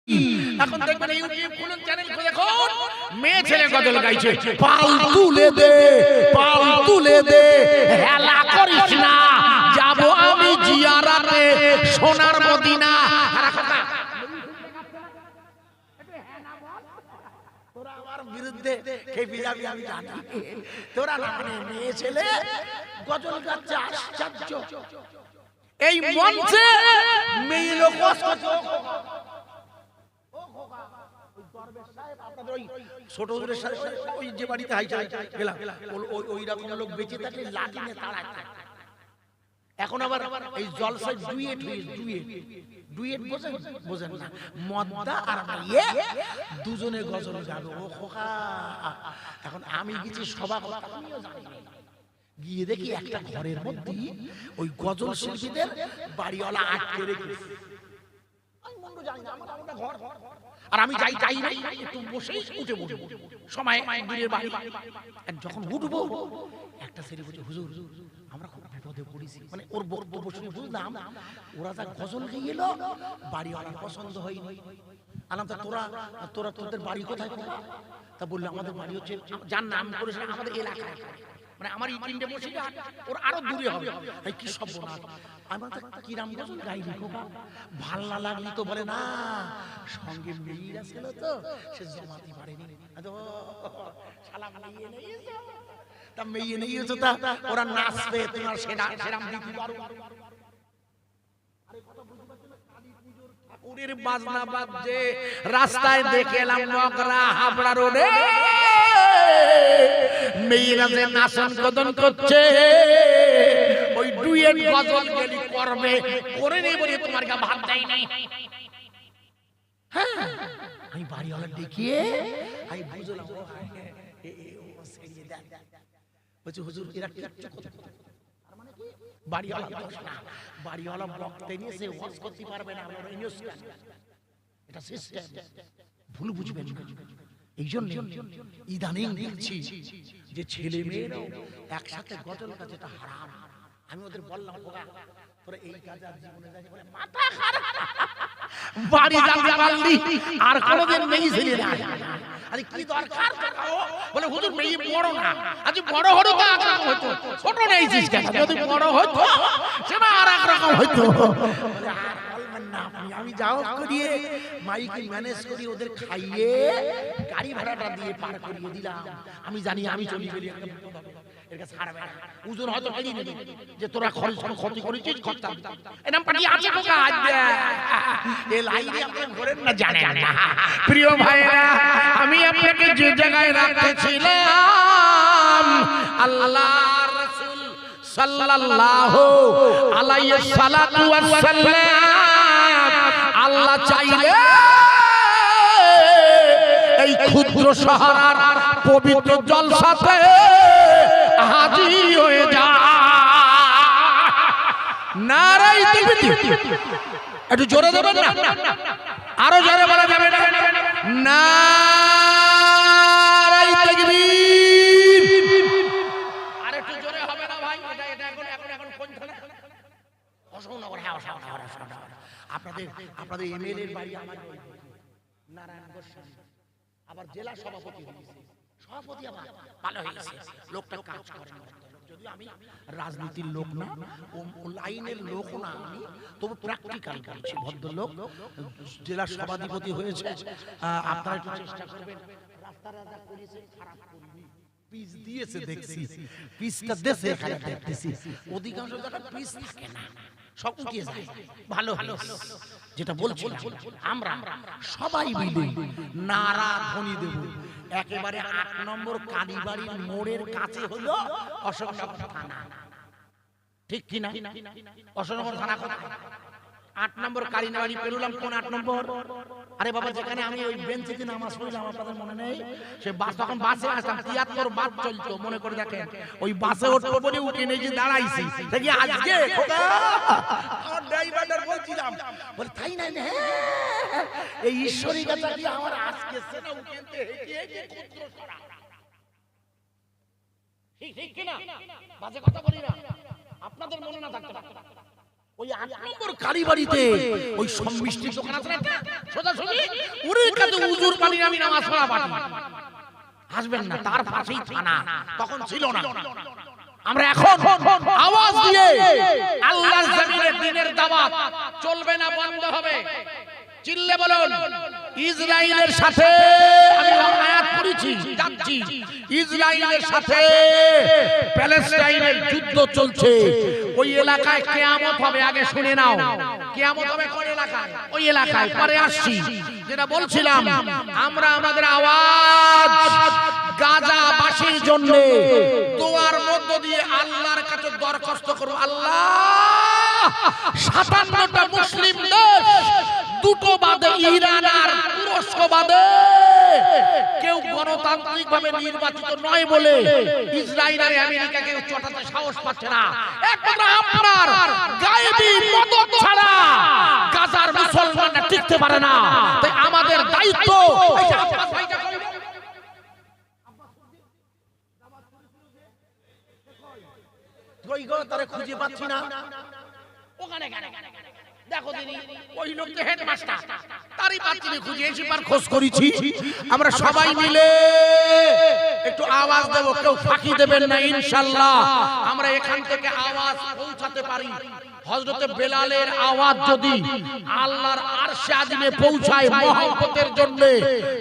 এখন দেখবেন ইউটিউব খুলুন, চ্যানেল খুলে দেখুন, মেয়ে ছেলে গজল গাইছে। পাল তুলে দে, পাল তুলে দে, হেলা করিস না, যাব আমি জিয়ারাতে সোনার মদিনা। তোরা আমার বিরুদ্ধে খেপে যাবি আমি জানি, তোরা না মেয়ে ছেলে গজল গাচ্ছে, আশ্চর্য। এই মঞ্চে মেয়ে লোক ছোট ওই যে বাড়িতে গেলাম, ওই রকম লোক বেঁচে থাকলে লাঠি নিয়ে তাড়ায়। এখন আবার এই জলসায় ডুয়েট বোঝেন না, মদ্দা আর মেয়ে দুজনে গজল গাবে। ও খোকা, এখন আমি গেছি সভা গিয়ে দেখি একটা ঘরের মধ্যে ওই গজল শিল্পীদের বাড়িওয়ালা আটকে রেখেছে। আর আমি যাই নাই, একটু বসেই উঠে বসবো, সময় দূরের বাড়ি। যখন উঠবো একটা ছেলে বলছে, হুজুর আমরা খুব বিপদে পড়েছি। মানে ওর বক্তব্য শুনে বুঝলাম ওরা যা গজল গেয়ে এলো বাড়িওয়ালার পছন্দ হয়নি। আলাম তা তোরা তোদের বাড়ি কোথায়? তা বললো আমাদের বাড়ি হচ্ছে, যার নাম করেছে আমাদের এলাকায়, মানে আমার এই তিনটে বসে ওর আরো দূরে হবে। কি সব আমার কিরাম গজল গাইলি খোকা, ভাল না লাগলি তো বলে না, সঙ্গে মেয়েরা ছিল তো সে জমাতে পারেনি, সালাম নিয়ে নিয়েছে, তা মেয়ে নিয়েছে, তা ওরা নাচবে, তোমার সেরাম দিতে পারো। ঠাকুরের বাজনা বাজছে, রাস্তায় দেখে এলাম মগরা হাবড়া রোডে মেয়েরা যে নাচন কদন করছে, ওই ডুয়েট গজল গেলি করবে, করে নেই বলে তোমার গা ভাত দেয় নাই। হ্যাঁ, আমি বাড়িওয়ালা দেখিয়ে আমি বুঝলাম বলছি, হুজুর এরা কিচ্ছু বাড়িওয়ালা দোষ না, বাড়িওয়ালা বক্তে নিয়ে সে ওয়াজ করতে পারবে না, এটা সিস্টেম, ভুল বুঝবেন না। এই জন্য ইদানিং দেখছি যে ছেলে মেয়েরাও একসাথে গজল গাছে, এটা হারাম। আমি ওদের বললাম, তোরা এই কাজে আর জীবনে যাবি বলে মাথা খারাপ, বাড়ি যাবি পারলি আর কোনোদিন মেয়ে ছেলে না। আরে কি দরকার বলে, হুজুর মেয়ে বড় না, আজ বড় হলো তো একরকম হতো, ছোট নেইছিস কেন? যদি বড় হতো সেটা আর একরকম হতো। আমি যাও করিয়ে মাইকে ম্যানেজ করি, ওদের খাইয়ে গাড়ি ভাড়াটা দিয়ে পার করিয়ে দিলাম। আমি জানি আমি চলি গেলি ওজন হয়তো যে তোরা ক্ষতি করেছিস, প্রিয় ভাইরা, আমি আপনাকে যে জায়গায় রাখতেছিলাম, আল্লাহর রাসূল সাল্লাল্লাহু আলাইহি সাল্লাতু ওয়াস সাল্লাম আল্লাহ চাইলে এই ক্ষুদ্র শহরের পবিত্র জলসাতে হাজির হয়ে যায়। নারাই তাকবীর, একটু জোরে দেবেন না, আরো জোরে বলা যাবে না, নারাই তাকবীর। আর একটু জোরে হবে না ভাই, এটা এখন কোন থানা? অশোকনগর। হ্যাঁ, অশোকনগর। আপনাদের এমএলএর বাড়ি আমার নারায়ণ গোস্বামী, আবার জেলা সভাপতি হয়েছে, সভাপতি আবার ভালো হয়েছে, লোকটা কাজ করে। যদিও আমি রাজনীতির লোক না, ও লাইনের লোক না, আমি তবু প্র্যাকটিক্যাল করছি। ভদ্রলোক জেলা সভাধিপতি হয়েছে। আপনারা একটু চেষ্টা করবেন, রাস্তা রাজা করেছে, খারাপ করিনি, পিচ দিয়েছে দেখছি, পিচটা দেশে এখানে দেখতেছি, অধিকাংশ জায়গায় পিচ থাকে না, সব উঠিয়ে যায়। ভালো ভালো যেটা বলছি, আমরা সবাই মিলে নারা ধ্বনি দেব। একেবারে ৮ নম্বর কালীবাড়ির মোড়ের কাছে হলো অশোকনগর থানা, ঠিক কিনা? অশোকনগর থানা কোথায়? ৮ নম্বর কালীবাড়ি পেরুলাম, কোন ৮ নম্বর? আরে বাবা, যেখানে আমি ওই বেঞ্চিতে নামাজ পড়লাম, আপনাদের মনে নেই? সে বাস, তখন বাসে আসতাম, ৭৩ বাস চলতো, মনে করে দেখেন। ওই বাসে ওঠবো বলে উঠে নিয়ে দাঁড়াইছি, দেখি আজকে আমার ড্রাইভারটার বলছিলাম, বলে তাই না, এই ঈশ্বরী গাছা কি আমার আজকে সেটা উঠেতে হেঁটে ক্ষুদ্র সরা, ঠিক কিনা? বাজে কথা বলি না, আপনাদের মনে না থাকতে পারে। ওই ৮ নম্বর কালীবাড়িতে ওই সব মিষ্টির দোকান আছে না, সোজা সোজা উরির কাছে উজুর পানি আমি নামাজ পড়া পারি আসবেন না তার পাশেই থানা তখন ছিল না আমরা এখন আওয়াজ দিয়ে আল্লাহর জমিনে দ্বীনের দাওয়াত চলবে না বন্ধ হবে চিল্লে বলুন ইসরায়েলের সাথে আমি আয়াত পড়েছি যাচ্ছি ইসরায়েলের সাথে প্যালেস্টাইনের যুদ্ধ চলছে ওই এলাকায় কিয়ামত হবে আগে শুনে নাও কিয়ামত হবে কোন এলাকায় ওই এলাকায় পরে আসছি যেটা বলছিলাম আমরা আমাদের আওয়াজ গাজাবাসীর জন্য দোয়ার মধ্য দিয়ে আল্লাহর কাছে দরখাস্ত করব আল্লাহ 57টা মুসলিম দেশ দুটো বাদে ইরান আর তুরস্ক বাদে কেউ গণতান্ত্রিক ভাবে নির্বাচিত নয় বলে ইসরায়েল আর আমেরিকাকে চটাতে সাহস পাচ্ছে না একমাত্র আপনার গায়েবী মদত ছাড়া গাজার মুসলমানরা টিকতে পারে না তাই আমাদের দায়িত্ব তারা খুঁজে পাচ্ছি না ওখানে দেখো দিদি ওই লোকটা হেডমাস্টার তারই পাচ্ছি খুঁজে এসে পার খোঁজ করেছি আমরা সবাই মিলে একটু আওয়াজ দেব কেউ ফাঁকি দেবেন না ইনশাআল্লাহ আমরা এখান থেকে আওয়াজ পৌঁছাতে পারি হযরতে বেলালের আওয়াজ যদি আল্লাহর আরশে আজিমে পৌঁছায় মহব্বতের জন্য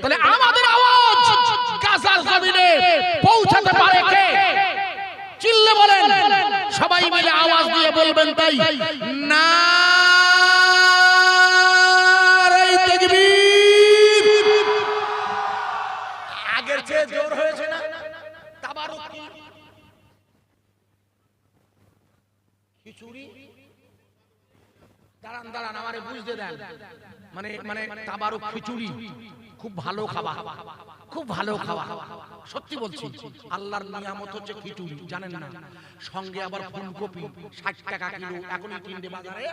তাহলে আমাদের আওয়াজ গাজার জমিনে পৌঁছাতে পারে কে চিল্লে বলেন সবাই মিলে আওয়াজ দিয়ে বলবেন তাই নারে তাকবীর আগের চেয়ে জোর হয়েছে না তাবারুক খিচুড়ি দাঁড়ান আমারে বুঝতে দেন মানে তাবারুক খিচুড়ি খুব ভালো খাবার খুব ভালো খাওয়া সত্যি বলছি আল্লাহর নিয়ামত হচ্ছে খিচুড়ি জানেন না সঙ্গে আবার ফুলকপি 60 টাকা কিলো এখনই কিনতে বাজারে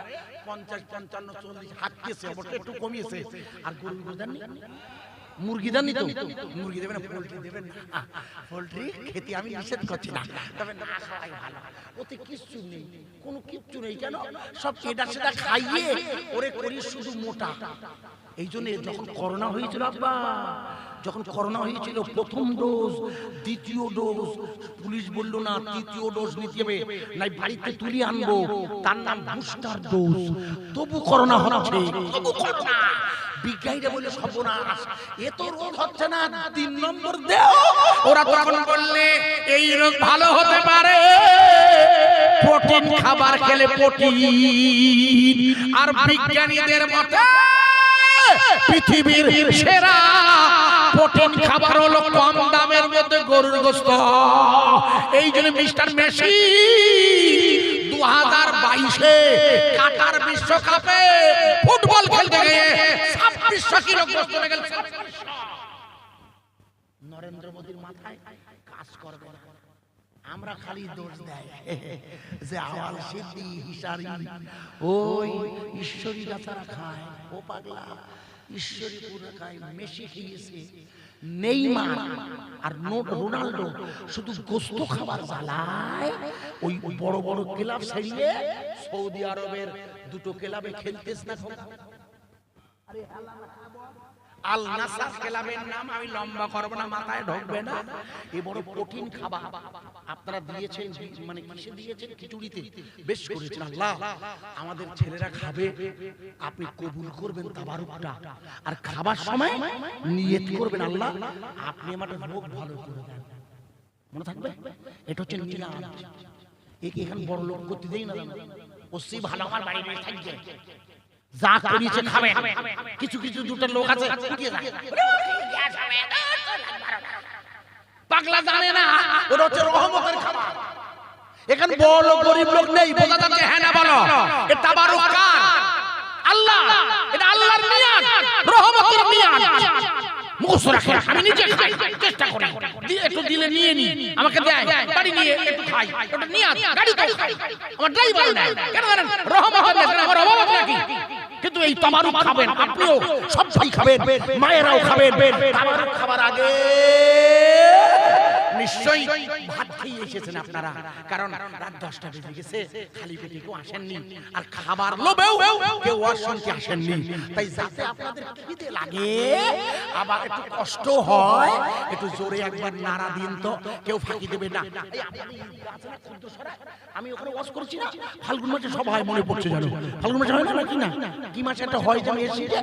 50 55 40 হাঁটতেছে ওটা একটু কমিয়েছে আর গরু দেন মুরগি দেন তো মুরগি দেবেন না পোল্ট্রি দেবেন না পোল্ট্রি খেতে আমি নিষেধ করছি না তবে না খাওয়াই ভালো ওতে কিচ্ছু নেই কোনো কিচ্ছু নেই কেন সব এটা সেটা খাইয়ে ওরে করি শুধু মোটা এই জন্য যখন করোনা হয়েছিল আব্বা যখন করোনা হয়েছিল প্রথম ডোজ দ্বিতীয় ডোজ পুলিশ বলল না তৃতীয় ডোজ নিতে হবে নাই বাড়িতে তুলি আনবো তার নাম বুস্টার ডোজ তবু করোনা হচ্ছে তবু করোনা বিজ্ঞানীরা বলে সর্বনাশ এ তো রোগ হচ্ছে না 3 নম্বর দেও ওরা তখন বললে এই রোগ ভালো হতে পারে প্রোটিন খাবার খেলে প্রোটিন আর বিজ্ঞানীদের মতে পৃথিবীর সেরা প্রোটিন খাবার হলো কম দামের মধ্যে গরুর গোশত এই জন্য মিস্টার মেসি 2022-এ কাটার বিশ্বকাপে ফুটবল খেলতে গিয়ে 2600 কিলো গোশত নিয়ে গেল নরেন্দ্র মোদির মাথায় কাজ করবে না আমরা খালি দোষ দেয় যে আওয়াল সিদ্ধি হিসারি ওই ঈশ্বরী গাছারা খায় ও পাগলা ঈশ্বরী পুরো খায় মেসি খেয়েছে নেইমার আর রোনাল্ডো শুধু গোশত খাবার জ্বালায় ওই বড় বড় ক্লাব ছাড়িয়ে সৌদি আরবের দুটো ক্লাবে খেলতেছ না আরে আল নাসার ক্লাবের নাম আমি লম্বা করব না মাথায় ঢোকবে না এই বড় প্রোটিন খাবার আপনারা দিয়েছেন মানে কিসে দিয়েছেন খিচুড়িতে বেশ করেছেন আল্লাহ আমাদের ছেলেরা খাবে আপনি কবুল করবেন তাবারুকটা আর খাবার সময় নিয়ত করবেন আল্লাহ আপনি আমার রোগ ভালো করে দেন মনে থাকবে এটা হচ্ছে নিলাম একে এখানে বড় লোক করতে দেই না ওসি ভালো আমার বাড়ি নিয়ে থাকবে যা করিছে খাবে কিছু কিছু দুটো লোক আছে পাগলা জানে না ওটা হচ্ছে রহমতের খাবার এখানে বড় লোক গরিব লোক নেই বোঝা যাচ্ছে হ্যাঁ না বলো এটা তাবারুক কার আল্লাহ এটা আল্লাহর নিয়াত রহমতের নিয়াত মুখস্থ রাখে আমি নিজে খাই চেষ্টা করি একটু দিলে নিয়ে নি আমাকে দেয় বাড়ি নিয়ে একটু খাই ওটা নিয়াত গাড়ি তো খাই আমার ড্রাইভার দেয় কেন জানেন রহমতের নিয়াত আমার রহমত নাকি কিন্তু এই তাবারুক খাবেন আপনিও সবাই খাবেন মায়েরাও খাবেন তাবারুক খাবার আগে নিশ্চয়ই ভাত খেয়ে এসেছেন আপনারা, কারণ রাত 10টা বেজে গেছে, খালি পেটে কেউ আসেননি, আর খাবার লোভেও কেউ অশান্তি আসেননি। তাই যাতে আপনাদের খিদে লাগে আবার একটু কষ্ট হয়, একটু জোরে একবার নাড়া দিন তো, কেউ ফাঁকি দেবে না। আমি ওখানে ওয়াজ করছি না, ফাল্গুন মাসে সব হয়, মনে পড়ছে জানো, ফাল্গুন মাসে হয় না নাকি না, কি মাসে একটা হয় যে আমি এসেছি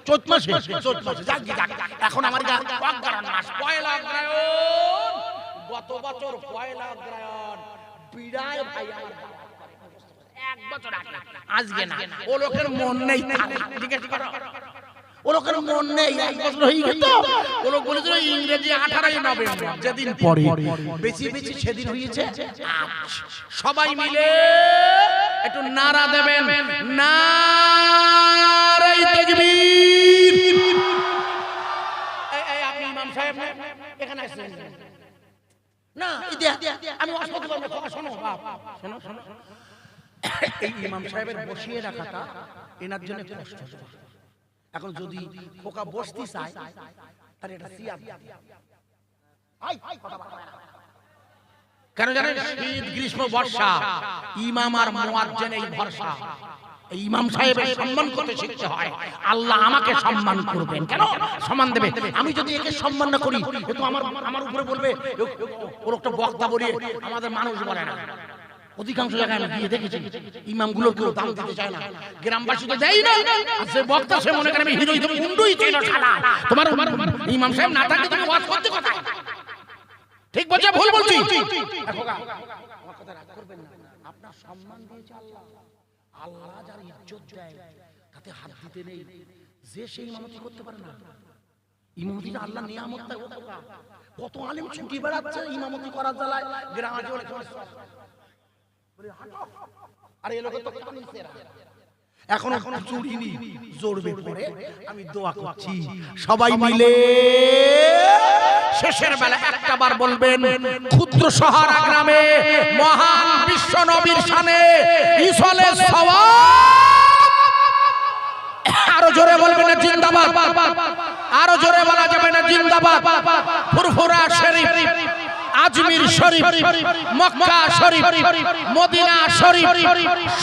চৈত মাসে, চৈত মাসে যাক যাক। এখন আমার অগ্রহায়ণ মাস, পয়লা অগ্রহায়ণ, গত বছর পয়লা অগ্রহায়ণ বিদায় ভাই আমার এক বছর আগে, আজকে না, ও লোকের মন নেই, ঠিক আছে করো, ও লোকের মন নেই, এক বছর হয়ে গেল। ও লোক বলেছিল ইংরেজি 18ই নভেম্বর, যেদিন পরে বেশি বেশি সেদিন হয়েছে। সবাই মিলে একটু নারা দেবেন, নারাই তাকবীর। এই আপনি ইমাম সাহেব এখানে আসেন না, আমি অসুবিধা করব না, শোনো বাপ, শোনো শোনো, এই ইমাম সাহেবের বসিয়ে রাখাটা এনার জন্য কষ্ট। এখন যদি খোকা বসতে চায় তাহলে এটা সিয়াম, কেন জানেন, শীত গ্রীষ্ম বর্ষা ইমাম আর মুয়াজ্জিন এই ভরসা। এই ইমাম সাহেবের সম্মান করতে শিখতে হয়, আল্লাহ আমাকে সম্মান করবেন, কেন সম্মান দেবে। আমি যদি একে সম্মান না করি, এ তো আমার উপরে বলবে ও লোকটা বক্তা বলে, আমাদের মানুষ বলে না। অধিকাংশ জায়গায় আমি গিয়ে দেখেছি ইমামগুলো কেউ দাম দিতে চায় না, গ্রামবাসী তো দেয় না, আর যে বক্তা সে মনে করে আমি হিরোই দেব, মুন্ডুই ছিল শালা। তোমার ইমাম সাহেব না থাকলে তুমি ওয়াজ করতে কোথায়? ঠিক বলছে ভুল বলছি? আমার কথা রাগ করবেন না, আপনার সম্মান দিয়েছে আল্লাহ, আল্লাহ যার ইজ্জত দেয় তাতে হাত দিতে নেই। যে সেই ইমামতি করতে পারে না, ইমামতিটা আল্লাহ নিয়ামত দেয়। কত আলেম ছুটি বেড়াচ্ছে ইমামতি করার জ্বালায়, গ্রামে চলে এখন চুরিনি জোরবে পড়ে। আমি দোয়া করছি সবাই মিলে শেষের বেলা একটা বার বলবেন, ক্ষুদ্র শহরা গ্রামে মহান বিশ্ব নবীর শানে ইসলে সওয়াব। আরো জোরে বলবেন না জিন্দাবাদ, আরো জোরে বলা যাবে না জিন্দাবাদ। ফুরফুরা শরীফ, আজমির শরীফ, মক্কা শরীফ, মদিনা শরীফ,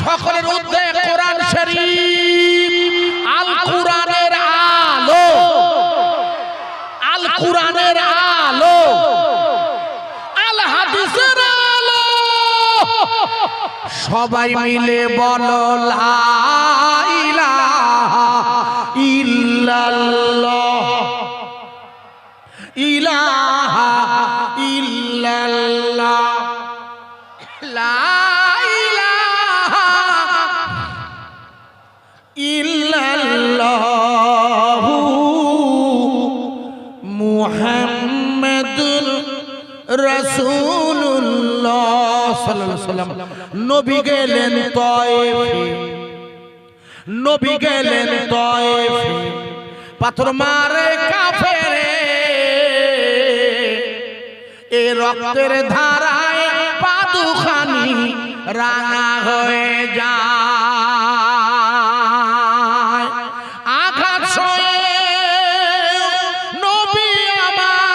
সকলের ঊর্ধ্বে কোরআন শরীফ, আল কোরআনের আলো, আল কোরআনের আলো, আল হাদিসের আলো। সবাই মিলে বলো লা ইলাহা ইল্লাল্লাহ, ইলাহা ইল্লাল্লাহ, লা ইলাহা ইল্লাল্লাহ, মুহাম্মাদুর রাসূলুল্লাহ সাল্লাল্লাহু আলাইহি ওয়াসাল্লাম। নবী গেলেন তায়েফে, নবী গেলেন তায়েফে, পাথর মারে কাফেরে, এ রক্তের ধারায় পাদুখানি রাঙা হয়ে যায়। আঘাত সয়ে নবী আমার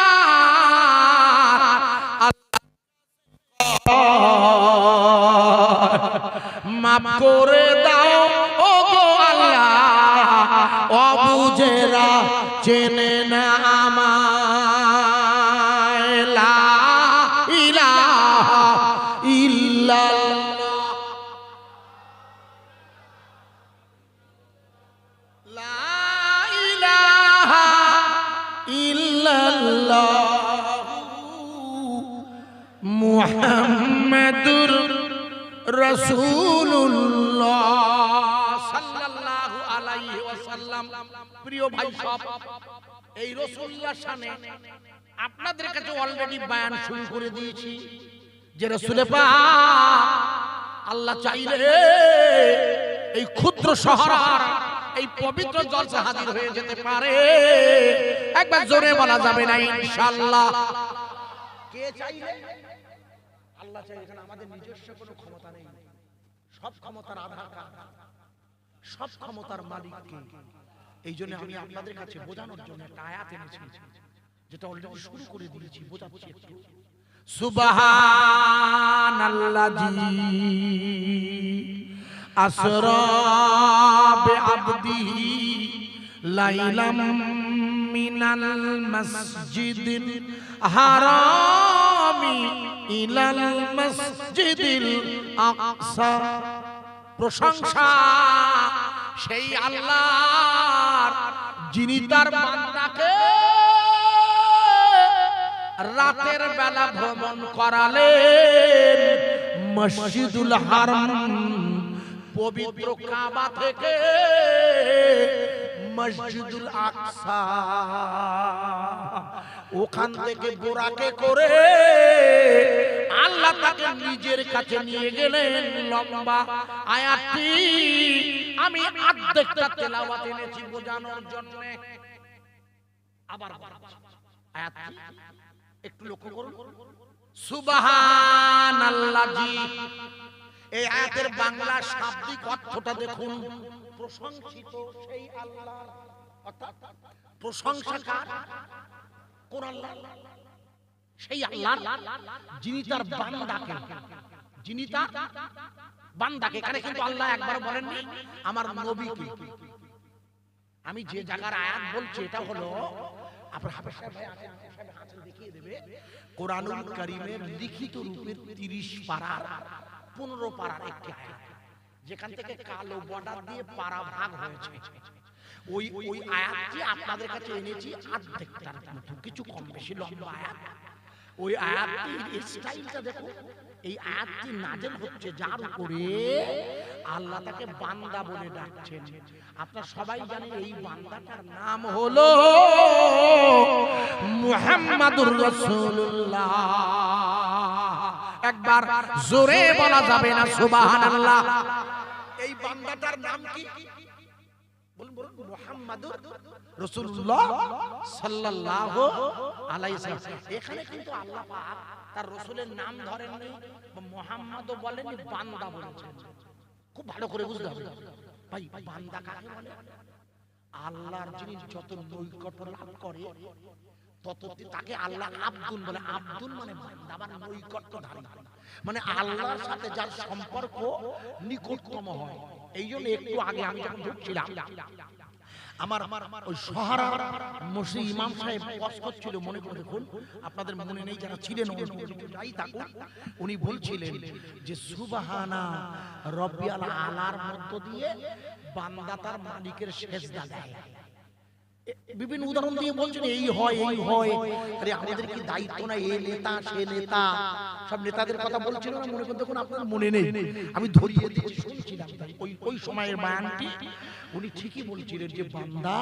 মাফ করে দাও ও গো আল্লাহ, অবুঝেরা চেনে না আমায়। লা ইলাহা ইল্লাল্লাহ, লা ইলাহা ইল্লাল্লাহ, মুহাম্মাদুর রাসূলুল্লাহ সাল্লাল্লাহু আলাইহি ওয়াসাল্লাম। প্রিয় ভাই সব, এই রাসূলুল্লাহর শানে আপনাদের কাছে অলরেডি বয়ান শুরু করে দিয়েছি যে রাসূল পাক আল্লাহ চাইলে এই ক্ষুদ্র শহর এই পবিত্র জলসা হাজির হয়ে যেতে পারে। একবার জোরে বলা যাবে না ইনশাআল্লাহ? কে চাইলে? আল্লাহ চাইলে। এখানে আমাদের নিজস্ব কোনো ক্ষমতা নেই, সব ক্ষমতার আধার কার্ড, সব ক্ষমতার মালিক কে? এই জন্য আমি আপনাদের কাছে বোঝানোর জন্য একটা আয়াত এনেছি। যেটা অলরেডি শুরু করে দিয়েছি, বোঝাচ্ছি একটু। সুবহানাল্লাযী আসরা বিআবদিহি লাইলাম মিনাল মাসজিদিল হারামি ইলাল মাসজিদিল আকসা। প্রশংসা সেই আল্লাহর যিনি তার বান্দাকে রাতের বেলা ভ্রমণ করালেন মসজিদুল হারাম পবিত্র কাবা থেকে মসজিদুল আকসা, ওখান থেকে বোরাকে করে আল্লাহ তাকে নিজের কাছে নিয়ে গেলেন। লম্বা আয়াতটি আমি অর্ধেকটা তেলাওয়াত এনেছি বোঝানোর জন্য। আবার আয়াতটি একটু লক্ষ্য করুন। সুবহানাল্লাযী, এই আয়াতের বাংলা শাব্দিক অর্থটা দেখুন। প্রশংসিত সেই আল্লাহ, অর্থাৎ প্রশংসা কার? কোন আল্লাহ? সেই আল্লাহ যিনি তার বান্দাকে, এখানে কিন্তু আল্লাহ একবার বলেননি আমার নবীকে। আমি যে জায়গার আয়াত বলছি এটা হলো আপনার হাফেজ সাহেব দেখিয়ে দেবে, কোরআনুল কারীমের লিখিত রূপের 30 পারার 15 পারার একটি আয়াত, যেখান থেকে কালো বর্ডার দিয়ে পারা ভাগ হয়েছে। ওই আয়াতটি আপনাদের কাছে এনেছি অর্ধেকটার মতো, কিছু কম বেশি লম্বা আয়াত। ওই আয়াতটির স্টাইলটা দেখো। এই আয়াতটি নাযিল হচ্ছে যার উপরে আল্লাহ তাকে বান্দা বলে ডাকছেন। আপনারা সবাই জানেন এই বান্দাটার নাম হলো মুহাম্মাদুর রাসূলুল্লাহ। একবার জোরে বলা যাবে না সুবহানাল্লাহ? এই বান্দাটার নাম কি? বলুন বলুন। মুহাম্মাদুর রাসূলুল্লাহ সাল্লাল্লাহু আলাইহি ওয়াসাল্লাম। এখানে কিন্তু আল্লাহ পাক তার রাসূলের নাম ধরেননি, মুহাম্মাদও বলেননি, বান্দা বলেছেন। খুব ভালো করে বুঝতে হবে ভাই, বান্দা কাকে বলে? আল্লাহর যিনি যত নৈকট্য লাভ করে তত তাকে আল্লাহ আব্দুল বলে। আব্দুল মানে বান্দা, মানে নৈকট্যধারী, মানে আল্লাহর সাথে যার সম্পর্ক নিকটতম হয়। এই জন্য একটু আগে আমি যখন ঢুকছিলাম আমার ওই শহরের মসজিদ ইমাম সাহেব ওয়াজ করছিল, মনে করে দেখুন, আপনাদের মনে নেই যারা ছিলেন যাই থাকুন, উনি বলছিলেন যে সুবহানা রব্বিয়াল আলার মধ্য দিয়ে বান্দা তার মালিকের সিজদা দেয়। বিভিন্ন উদাহরণ দিয়ে বলছেন এই হয় এই হয়। আরে আমাদের কি দায়িত্ব না? এই নেতা সে নেতা, সব নেতাদের কথা বলছিল না, মনে করে দেখুন, আপনার মনে নেই, আমি ধরিয়ে দিয়েছি, শুনছিলাম ওই সময়ের বয়ানটি। উনি ঠিকই বলছিলেন যে বান্দা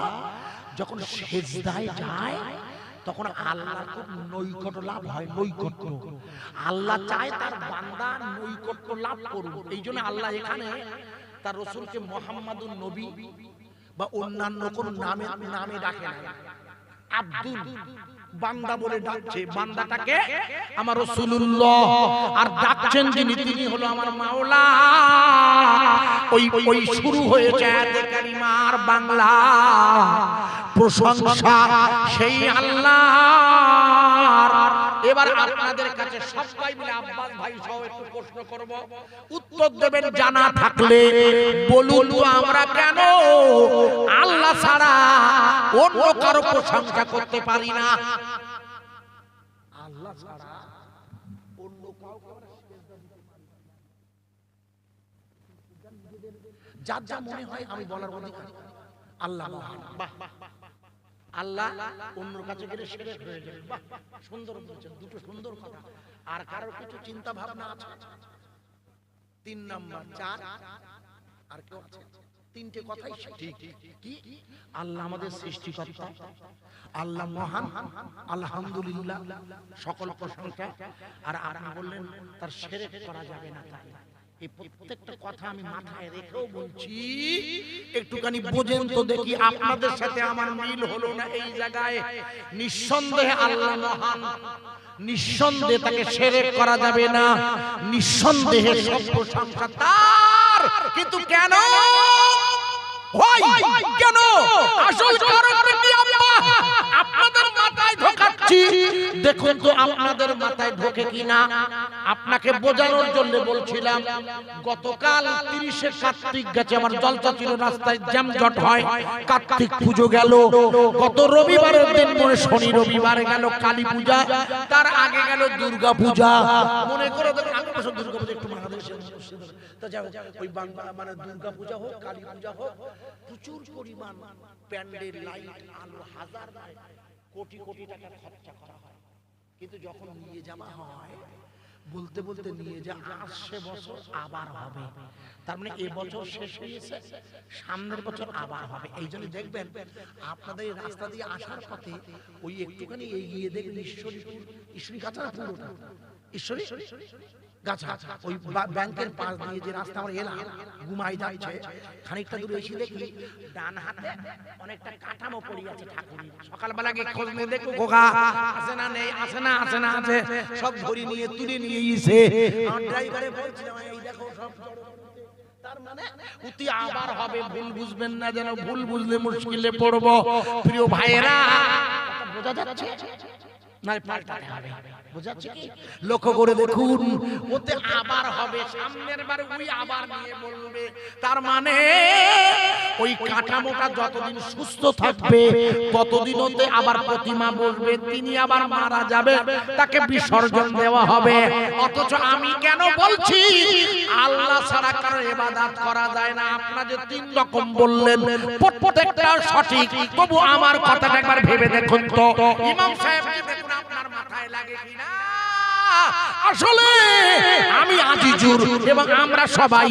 যখন সিজদায় যায় তখন আল্লাহর খুব নৈকট্য লাভ হয়। নৈকট্য আল্লাহ চায় তার বান্দা নৈকট্য লাভ করুক। এই জন্য আল্লাহ এখানে তার রাসূলকে মুহাম্মাদুন নবী বা অন্যান্য কোন নামে ডাকে না, আব্দুল বান্দা বলে ডাকছে। বান্দাটাকে আমার রাসূলুল্লাহ, আর ডাকছেন যিনি তিনি হলো আমার মাওলা। ওই শুরু হয়েছে আয়াতে কারিমার বাংলা প্রশংসা সেই আল্লাহর। এবার আপনাদের কাছে সবাই মিলে আব্বাস ভাই সহ একটু প্রশ্ন করব, উত্তর দেবেন জানা থাকলে বলুন তো, আমরা কেন আল্লাহ ছাড়া অন্য কারো প্রশংসা করতে পারি না? আল্লাহ ছাড়া অন্য কাউকে যা যা মনে হয় আমি বলার অধিকার। আল্লাহ আল্লাহ অন্যর কাছে গেলে শিরক হয়ে যাবে। বাহ, সুন্দর বলেছেন, দুটো সুন্দর কথা। আর কারোর কিছু চিন্তা ভাবনা আছে? 3 নাম্বার 4 আর কেউ আছে? 3টে কথাই ঠিক। কি? আল্লাহ আমাদের সৃষ্টিকর্তা, আল্লাহ মহান, আলহামদুলিল্লাহ, সকল প্রশংসা। আর আপনি বললেন তার শিরক করা যাবে না। তাই এই প্রত্যেকটা কথা আমি মাথায় রেখেও বলছি, একটুখানি বোঝেন তো দেখি আপনাদের সাথে আমার মিল হলো না এই জায়গায়। নিঃসন্দেহে আল্লাহ মহান, নিঃসন্দেহে তাকে শিরক করা যাবে না, নিঃসন্দেহে সব প্রশংসা তার। কিন্তু কেন হয়? কেন? আসল কারণটা কি আল্লাহ? আপনাদের মাথায় ঢোকার দেখুন তো আপনাদের মাথায় ঢোকে কিনা, আপনাকে বোঝানোর জন্য বলছিলাম। গতকাল 30শে কার্তিক গেছে, আমার জলসা ছিল, রাস্তায় জ্যামজট হয়। কার্তিক পুজো গেল, গত রবিবারের দিন মনে শনি রবিবার গেল কালী পূজা, তার আগে গেল দুর্গা পূজা। মনে করে দেখুন আগের বছর দুর্গা পূজা একটু বাংলাদেশে তো যাও, ওই বাংলা মানে দুর্গা পূজা হোক কালী পূজা হোক, প্রচুর পরিমাণ প্যান্ডেল লাইট আলো হাজার কোটি কোটি টাকা খরচা করা হয়। কিন্তু যখন নিয়ে যাওয়া হয় বলতে বলতে নিয়ে যা আসছে বছর আবার হবে, তার মানে এবছর শেষ হয়েছে, সামনের বছর আবার হবে। এই জন্য দেখবেন আপনাদের রাস্তা দিয়ে আসার পথে ওই একটুখানি এগিয়ে দেখবেন ঈশ্বরী গাছা, পুরোটা ঈশ্বরী গাছা, ওই ব্যাংকের পাশ দিয়ে যে রাস্তা আমরা এলাম ঘুমাই যাচ্ছে, খানিকটা দূরে এসে দেখি ডান হাতে অনেকটা কাঠামো পড়ে আছে ঠাকুরের। সকালবেলা গিয়ে খোঁজ নিয়ে দেখো গোগা আছে না নেই, আছে না আছে না আছে, সব ধরে নিয়ে তুলে নিয়ে এসে আমার ড্রাইভারে বলছিলাম এই দেখো সব। তার মানে উতি আবার হবে, ভুল বুঝবেন না যেন, ভুল বুঝলে মুশকিলে পড়ব। প্রিয় ভাইরা বোঝা যাচ্ছে না, পাল্টাতে হবে, বুঝাচ্ছে কি? লক্ষ্য করে দেখুন, ওতে আবার হবে, সামনের বার ওই আবার নিয়ে বলবে। তার মানে ওই কাঠামোটা যতদিন সুস্থ থাকবে ততদিন ওতে আবার প্রতিমা বসবে, তিনি আবার মারা যাবে, তাকে বিসর্জন দেওয়া হবে। অথচ আমি কেন বলছি আল্লাহ ছাড়া কারো ইবাদত করা যায় না? আপনারা যে 3 রকম বললেন প্রত্যেকটা সঠিক, তবু আমার কথাটা একবার ভেবে দেখুন তো, ইমাম সাহেব দেখুন আপনার মাথায় লাগে কিনা। আসলে আমি আজিজুর এবং আমরা সবাই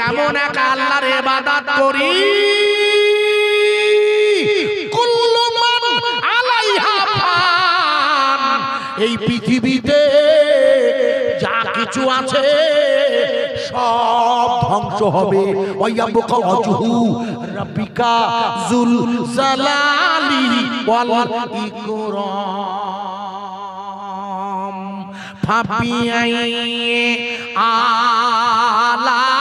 এমন এক আল্লাহর ইবাদত করি, কুল্লু মান আলাইহা ফান, এই পৃথিবীতে যা কিছু আছে সব ধ্বংস হবে। ওয়ায়াবকা ওয়াজহু রাব্বিকা যুল জালালি ওয়াল ইকরাম ফাবিআই আলাই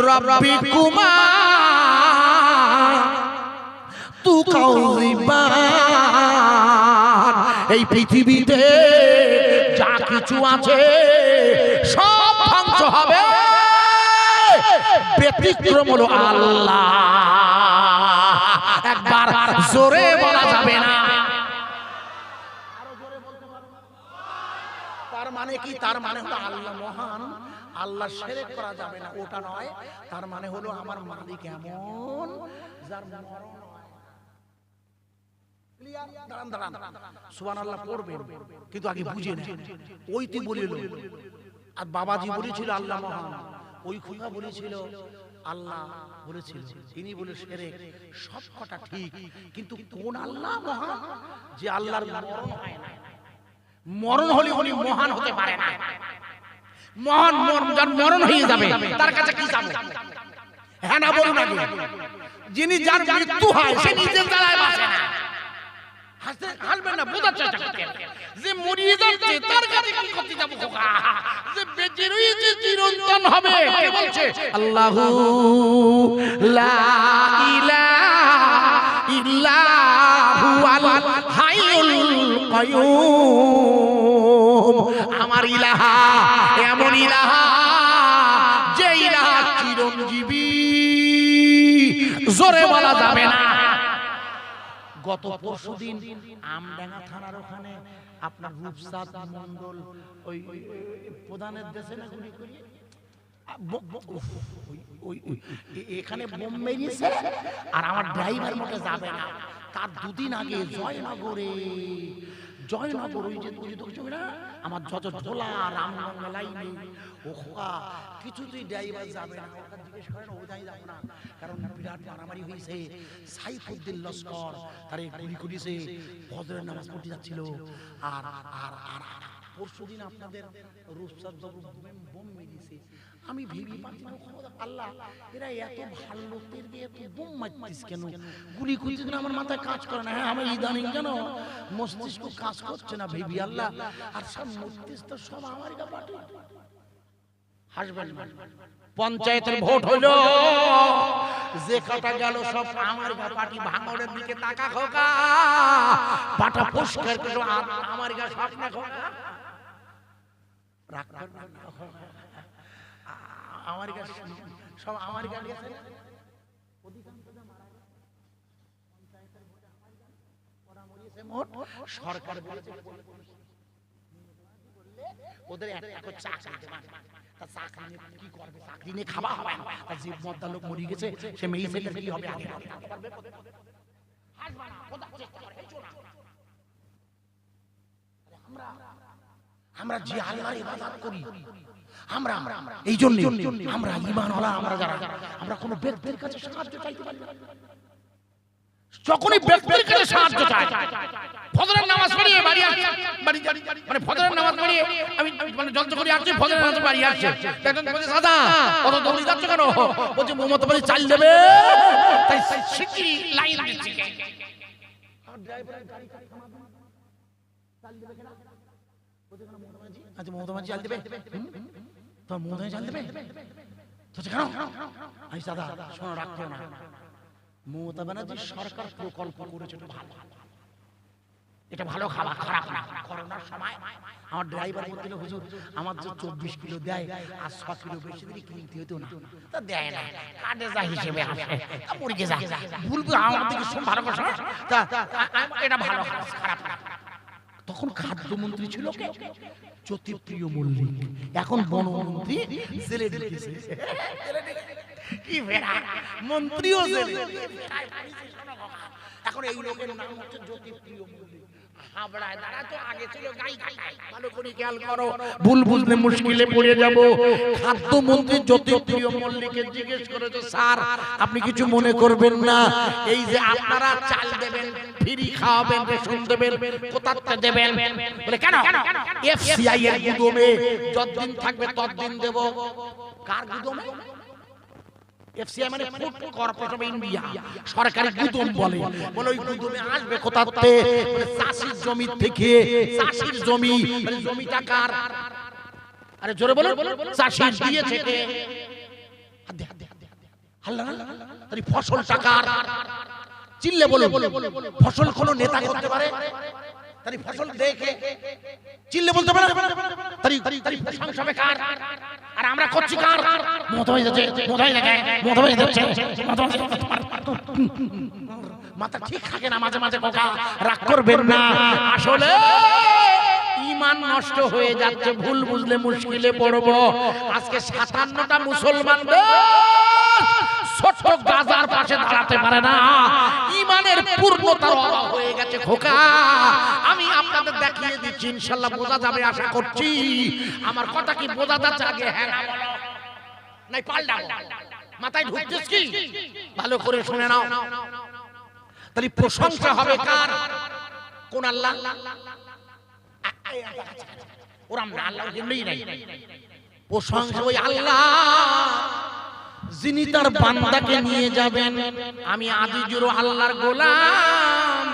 রাব্বিকুমা তুকাযিবান। এই পৃথিবীতে যা কিছু আছে সব ধ্বংস হবে, ব্যতিক্রম হলো আল্লাহ। একবার জোরে বলা যাবে না? তার মানে কি? তার মানে হলো আল্লাহ মহান, আল্লাহ শিরক করা যাবে না, ওটা নয়। তার মানে হলো আমার মালিক এমন যার মরণ হয়। দাঁড়ান দাঁড়ান, সুবহানাল্লাহ পড়বেন, কিন্তু আগে বুঝে নেন। ওইটি বলিল আর বাবাজি বলেছিল আল্লাহ মহান, ওই খোকা বলেছিল আল্লাহ বলেছিল, তিনি বলে শিরক। সব কথা ঠিক, কিন্তু কোন আল্লাহ মহান? যে আল্লাহর মরণ হয় না। মরণ হলে উনি মহান হতে পারে না। মহান যার মরণ হয়ে যাবে তার কাছে কি যাবে? হ্যাঁ না বলুন আগে। যিনি যার মৃত্যু হয় সে নিজের দ্বারাই বাঁচে না। হাসবেন না, বোঝার চেষ্টা করতে। যে মরিয়ে যাচ্ছে তার কাছে কি করতে যাবো? যে বেঁচে রয়েছে চিরন্তন হবে। কে বলছে? আল্লাহু লা ইলাহা ইল্লা হুয়াল হাইয়ুল কাইয়ুম। আমার ইলাহা এমন ইলাহা যে ইলাহা চিরঞ্জীবী, জোরে বলা যাবে না। গত পরশুদিন আমডাঙ্গা থানার ওখানে আপনার রূপসাদ মন্ডল ওই প্রধানের দেশে না গুলি করি এখানে বোম মেরেছে, আর আমার ড্রাইভার মোটে যাবে না। তার 2 দিন আগে জয়নগর ওই যে আমার যত ঢোলা রামগঙ্গা লাইনে ওখা কিছুতেই ড্রাইভার যাবে না। ওখান জিজ্ঞেস করেন, ও যাই যাবো না, কারণ বিরাট মারামারি হয়েছে। সাইফুদ্দিন লস্কর তারে গুলি করেছে, ফজরের নামাজ পড়তে যাচ্ছিল। আর আর আর পরশুদিন আপনাদের রূপসাদ বাবু বোম মেরেছে। আমি ভেবে পাচ্ছি আল্লাহ, এরা এত ভালো লোকদের দিয়ে এত বোম মারছিস কেন? গুলি করছিস না, আমার মাথায় কাজ করে না। হ্যাঁ, আমার ইদানিং কেন মস্তিষ্ক কাজ করছে না ভেবি আল্লাহ। আর সব মস্তিষ্ক সব আমার পার্টি। হাসবেন না। পঞ্চায়েতের ভোট হলো, যে কাটা গেল সব আমার পাটি ভাঙড়ের দিকে তাকা খোকা, পাটা পরিষ্কার করে আমার গা সব না খোকা, রাগ করবেন না আমার গা সব আমার গা গেছে। সরকার বলেছে ওদের একটা চাকরি দেবেন, তা চাকরি নিয়ে কি করবে? চাকরি নিয়ে খাওয়া হবে না। আর যে মদ্দা লোক মরে গেছে সে মেয়ে ছেলের কি হবে? আগে আমরা যে আল্লাহর ইবাদত করি, আমরা এই জন্য আমরা ঈমানওয়ালা, আমরা যারা আমরা কোনো ব্যক্তির কাছে সাহায্য চাইতে পারি না। যখনই ব্যক্তির কাছে সাহায্য চাই, ফজরের নামাজ পড়িয়ে বাড়ি আসছে, মানে ফজরের নামাজ পড়িয়ে আমি মানে যন্ত্র করে আসছি, ফজরের নামাজ বাড়ি আসছে, একজন বলে দাদা কত দৌড়ে যাচ্ছে কেন? বলছে মমতা বাড়ি চাল দেবে, তাই শিগগিরই লাইন দিচ্ছে। আচ্ছা মমতা বাড়ি চাল দেবে, তোমার মমতা বাড়ি চাল দেবে তো কেন? আমি দাদা শোনো, রাখতেও না, মমতা ব্যানার্জি সরকার প্রকল্প করেছে, এটা ভালো খাবার, খারাপ না। করোনার সময় আমার ড্রাইভার বলছিল হুজুর আমার যে 24 কিলো দেয় আর 6 কিলো বেশি দিলে কিনতে হতো না, তা দেয় না, কাটে যা হিসেবে আসে তা মুরগি যা বলবো আমার দিকে সব ভালো কথা, তা এটা ভালো খারাপ না। তখন খাদ্যমন্ত্রী ছিল কে? জ্যোতিপ্রিয় মল্লিক, এখন বনমন্ত্রী জেলে ঢুকেছে। কি বেড়া মন্ত্রীও জেলে, এখন এই লোকের নাম হচ্ছে জ্যোতিপ্রিয় মল্লিক। হাবড়ায় দাঁড়া তো আগে ছিল গাই কাটাই, ভালো করে খেয়াল করো, ভুল বুঝলে মুশকিলে পড়ে যাব। খাদ্যমন্ত্রী জ্যোতিপ্রিয় মল্লিককে জিজ্ঞেস করেছে, স্যার আপনি কিছু মনে করবেন না, এই যে আপনারা চাল দেবেন, ফ্রি খাওয়াবেন, রেশন দেবেন, কোথাতে দেবেন? বলে কেন? এফসিআই এর গুদমে যতদিন থাকবে ততদিন দেব। কার গুদমে? এফসিআই মানে ফুড কর্পোরেশন অফ ইন্ডিয়া, সরকারি গুদম বলে। বলে ওই গুদমে আসবে কোথাতে? বলে চাষির জমি থেকে। চাষির জমি মানে জমিটা কার? আরে জোরে বলো, চাষির দিয়েছে কে? আল্লাহ। তাই ফসল টাকার চিল্লে বলো, ফসল কোন নেতা করতে পারে? তাই ফসল দেখে চিল্লে বলতে পারে? তাই প্রশংসা কার? আর আমরা করছি কার? মতবাই যাচ্ছে, মতবাই লাগে, মতবাই যাচ্ছে, মাথা ঠিক থাকে না মাঝে মাঝে, কোকা রাগ করবেন না। আসলে ঈমান নষ্ট হয়ে যাচ্ছে, ভুল বুঝলে মুশকিলে পড়ব। আজকে 57টা মুসলমান ছোট্ট গাজার পাশে দাঁড়াতে পারে না, ঈমানের পূর্ণতার অভাব হয়ে গেছে খোকা। আমি আপনাদের দেখিয়ে দিচ্ছি, ইনশাআল্লাহ বোঝা যাবে আশা করছি। আমার কথা কি বোঝা যাচ্ছে? আগে হ্যাঁ না বলো, নাই পাল্টাবো, মাথায় ঢুকছিস কি? ভালো করে শুনে নাও। তাহলে প্রশংসা হবে কার? কোন আল্লাহ? ওরা আল্লাহর জন্যই নাই, প্রশংসা ওই আল্লাহ যিনি তার বান্দাকে নিয়ে যাবেন। আমি আজিজুর আল্লাহর গোলাম,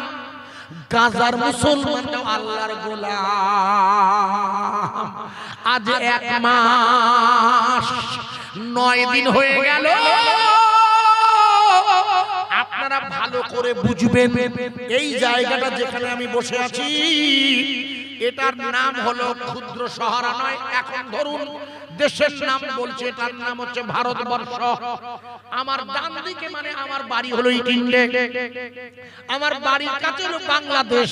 গাজার মুসলমান আল্লাহর গোলাম। আজ 1 মাস 9 দিন হয়ে গেল। আপনারা ভালো করে বুঝবেন, এই জায়গাটা যেখানে আমি বসে আছি এটার নাম হলো ক্ষুদ্র শহর নয়, এখন ধরুন দেশের নাম বলছে, এটার নাম হচ্ছে ভারতবর্ষ। আমার ডান দিকে মানে আমার বাড়ি হলো ইন্ডিয়া, আমার বাড়ির কাছে হলো বাংলাদেশ,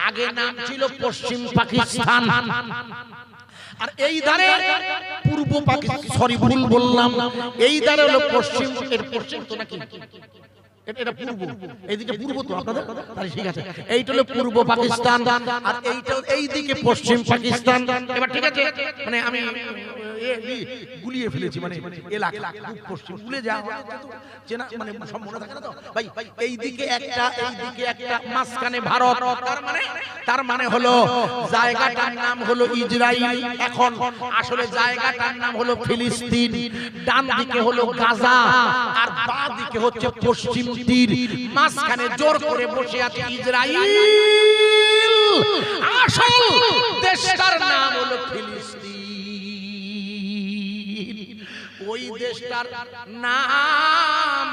আগে নাম ছিল পশ্চিম পাকিস্তান। আর এই ধারে পূর্ব পাকিস্তান, সরি ভুল বললাম, এই ধারে হলো পশ্চিম, এর পশ্চিম তো নাকি এটা পূর্ব, এইদিকে পূর্ব তো আপনাদের, তাহলে ঠিক আছে, এইটা হলো পূর্ব পাকিস্তান আর এইটা এইদিকে পশ্চিম পাকিস্তান। এবার ঠিক আছে, মানে আমি গুলিয়ে ফেলেছি, মানে এলাকা পশ্চিম ভুলে যাওয়া চেনা, মানে সব মনে থাকে না তো ভাই। এইদিকে একটা, এইদিকে একটা, মাঝখানে ভারত। তার মানে হলো জায়গাটার নাম হলো ইসরায়েল, এখন আসলে জায়গাটার নাম হলো ফিলিস্তিন। ডান দিকে হলো গাজা আর বাঁ দিকে হচ্ছে পশ্চিম তীর, মাঝখানে জোর করে বসে আছে ইসরায়েল। আসল দেশটার নাম হলো ফিলিস্তিন। ওই দেশটার নাম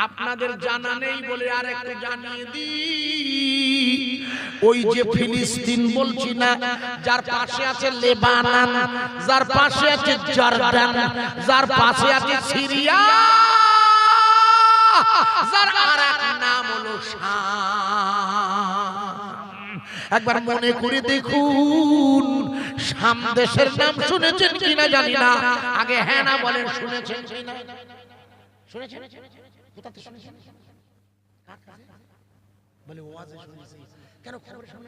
আপনাদের জানা নেই বলে আর একটু জানিয়ে দিই। ওই যে ফিলিস্তিন বলছি না, যার পাশে আছে লেবানন, যার পাশে আছে জর্ডান, যার পাশে আছে সিরিয়া, যার আরেক নাম হলো শাম। একবার মনে করে দেখুন, শাম দেশের নাম শুনেছেন কিনা জানি না, আগে হ্যাঁ না বলেন, শুনেছেন কিনা? শুনেছেন? কোথা থেকে শুনেছেন? বলে ওয়াজে শুনেছি। কেন খবরের সামনে